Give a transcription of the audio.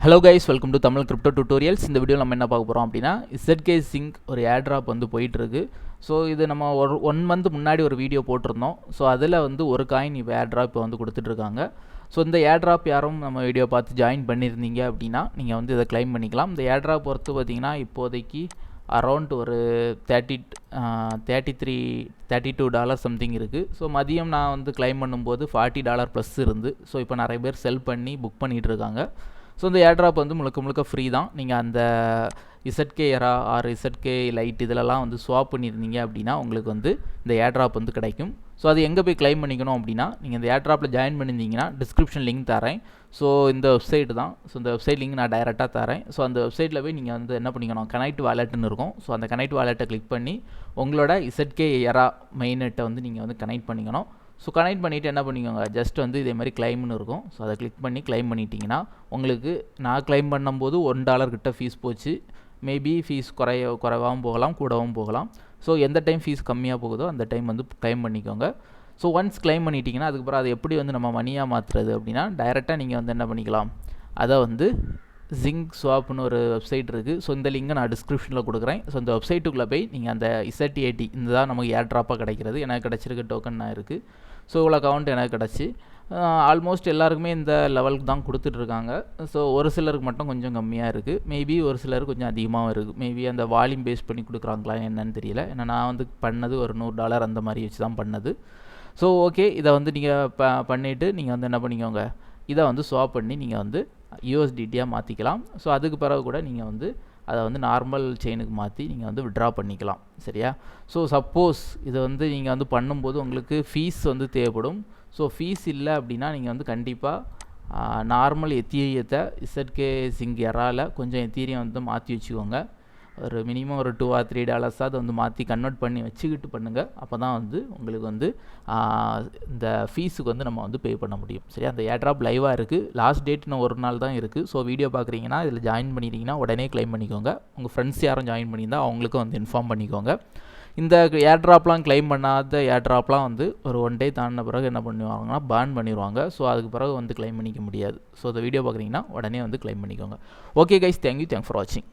Hello guys, welcome to Tamil crypto tutorials. இந்த video நம்ம என்ன பார்க்க போகிறோம் அப்படின்னா, ZK சிங்க் ஒரு ஏர்ட்ராப் வந்து போயிட்டுருக்கு. ஸோ இது நம்ம ஒரு 1 மந்த் முன்னாடி ஒரு வீடியோ போட்டிருந்தோம். ஸோ அதில் வந்து ஒரு காயின் இப்போ ஏர்ட்ராப் இப்போ வந்து கொடுத்துட்ருக்காங்க. ஸோ இந்த ஏர்ட்ராப் யாரும் நம்ம வீடியோ பார்த்து ஜாயின் பண்ணியிருந்தீங்க அப்படின்னா நீங்கள் வந்து இதை கிளைம் பண்ணிக்கலாம். இந்த ஏர்ட்ராப் பொறுத்து பார்த்திங்கன்னா இப்போதைக்கு அரௌண்ட் ஒரு $32 சம்திங் இருக்குது. ஸோ மதியம் நான் வந்து கிளைம் பண்ணும்போது $40 ப்ளஸ் இருந்து. ஸோ இப்போ நிறைய பேர் செல் பண்ணி புக் பண்ணிகிட்ருக்காங்க. ஸோ இந்த ஏர்ட்ராப் வந்து முழுக்க ஃப்ரீ தான். நீங்கள் அந்த ZK எரா ஆர் ZK லைட் இதிலலாம் வந்து ஸ்வாப் பண்ணியிருந்தீங்க அப்படின்னா உங்களுக்கு வந்து இந்த ஏர்ட்ராப் வந்து கிடைக்கும். ஸோ அது எங்கே போய் கிளைம் பண்ணிக்கணும் அப்படின்னா, நீங்கள் இந்த ஏர்ட்ராப்பில் ஜாயின் பண்ணியிருந்தீங்கன்னா டிஸ்கிரிப்ஷன் லிங்க் தரேன். ஸோ இந்த வெப்சைட் தான். ஸோ இந்த வெப்சைட் லிங்க் நான் டைரெக்டாக தரேன். ஸோ அந்த வெப்சைட்டில் போய் நீங்கள் வந்து என்ன பண்ணிக்கணும், கனெக்ட் வாலெட்னு இருக்கும். ஸோ அந்த கனெக்ட் வாலெட்டை கிளிக் பண்ணி உங்களோட ZK எரா மெயினெட்டை வந்து நீங்கள் வந்து கனெக்ட் பண்ணிக்கணும். ஸோ கனெக்ட் பண்ணிவிட்டு என்ன பண்ணிக்கோங்க, ஜஸ்ட் வந்து இதே மாதிரி கிளைம்னு இருக்கும். ஸோ அதை கிளிக் பண்ணி கிளைம் பண்ணிட்டீங்கன்னா உங்களுக்கு நான் கிளைம் பண்ணும்போது $1 கிட்ட ஃபீஸ் போச்சு. மேபி ஃபீஸ் குறைவாகவும் போகலாம், கூடவும் போகலாம். ஸோ எந்த டைம் ஃபீஸ் கம்மியாக போகுதோ அந்த டைம் வந்து கிளைம் பண்ணிக்கோங்க. ஸோ ஒன்ஸ் கிளைம் பண்ணிட்டீங்கன்னா அதுக்கப்புறம் அதை எப்படி வந்து நம்ம மணியாக மாற்றுறது அப்படின்னா, டைரெக்டாக நீங்கள் வந்து என்ன பண்ணிக்கலாம், அதை வந்து ஜிங்க் ஸ்வாப்னு ஒரு வெப்சைட் இருக்குது. ஸோ இந்த லிங்கை நான் டிஸ்கிரிப்ஷனில் கொடுக்குறேன். ஸோ இந்த வெப்சைட்டுக்குள்ளே போய் நீங்கள் அந்த ZAT இந்த தான் நமக்கு ஏர்ட்ராப்பாக கிடைக்கிறது. எனக்கு கிடச்சிருக்க டோக்கன் நான் இருக்குது. ஸோ இவ்வளோ அக்கௌண்ட் எனக்கு கிடச்சி ஆல்மோஸ்ட் எல்லாருக்குமே இந்த லெவலுக்கு தான் கொடுத்துட்ருக்காங்க. ஸோ ஒரு சிலருக்கு மட்டும் கொஞ்சம் கம்மியாக இருக்குது. மேபி ஒரு சிலருக்கு கொஞ்சம் அதிகமாகவும் இருக்குது. மேபி அந்த வால்யூம் பேஸ் பண்ணி கொடுக்குறாங்களா என்னன்னு தெரியல. ஏன்னா நான் வந்து பண்ணது ஒரு $100 அந்த மாதிரி வச்சு தான் பண்ணது. ஸோ ஓகே, இதை வந்து நீங்கள் பண்ணிவிட்டு நீங்கள் வந்து என்ன பண்ணிக்கோங்க, இதை வந்து ஸ்வாப் பண்ணி நீங்கள் வந்து USDTயாக மாற்றிக்கலாம். ஸோ அதுக்கு பிறகு கூட நீங்கள் வந்து அதை வந்து நார்மல் செயினுக்கு மாற்றி நீங்கள் வந்து விட்ரா பண்ணிக்கலாம். சரியா? ஸோ சப்போஸ் இதை வந்து நீங்கள் வந்து பண்ணும்போது உங்களுக்கு ஃபீஸ் வந்து தேவைப்படும். ஸோ ஃபீஸ் இல்லை அப்படின்னா நீங்கள் வந்து கண்டிப்பாக நார்மல் எத்தீரியத்தை ZK சிங்க் எராவில் கொஞ்சம் எத்தீரியம் வந்து மாற்றி வச்சுக்கோங்க. ஒரு மினிமம் ஒரு $2 or $3 அதை வந்து மாற்றி கன்வெர்ட் பண்ணி வச்சுக்கிட்டு பண்ணுங்கள். அப்போ தான் வந்து உங்களுக்கு வந்து இந்த ஃபீஸுக்கு வந்து நம்ம வந்து பே பண்ண முடியும். சரியா? அந்த ஏர்ட்ராப் லைவாக இருக்குது. லாஸ்ட் டேட் இன்னும் ஒரு நாள் தான் இருக்குது. ஸோ வீடியோ பார்க்குறீங்கன்னா இதில் ஜாயின் பண்ணிட்டீங்கன்னா உடனே கிளைம் பண்ணிக்கோங்க. உங்கள் ஃப்ரெண்ட்ஸ் யாரும் ஜாயின் பண்ணியிருந்தால் அவங்களுக்கும் வந்து இன்ஃபார்ம் பண்ணிக்கோங்க. இந்த ஏர்ட்ராப்லாம் கிளைம் பண்ணாத ஏர்ட்ராப்லாம் வந்து ஒரு 1 day தாண்டின பிறகு என்ன பண்ணுவாங்கன்னா பேன் பண்ணிடுவாங்க. ஸோ அதுக்கு பிறகு வந்து கிளைம் பண்ணிக்க முடியாது. ஸோ இந்த வீடியோ பார்க்குறீங்கன்னா உடனே வந்து கிளைம் பண்ணிக்கோங்க. ஓகே கைஸ், தேங்க்ஸ் ஃபார் வாட்சிங்.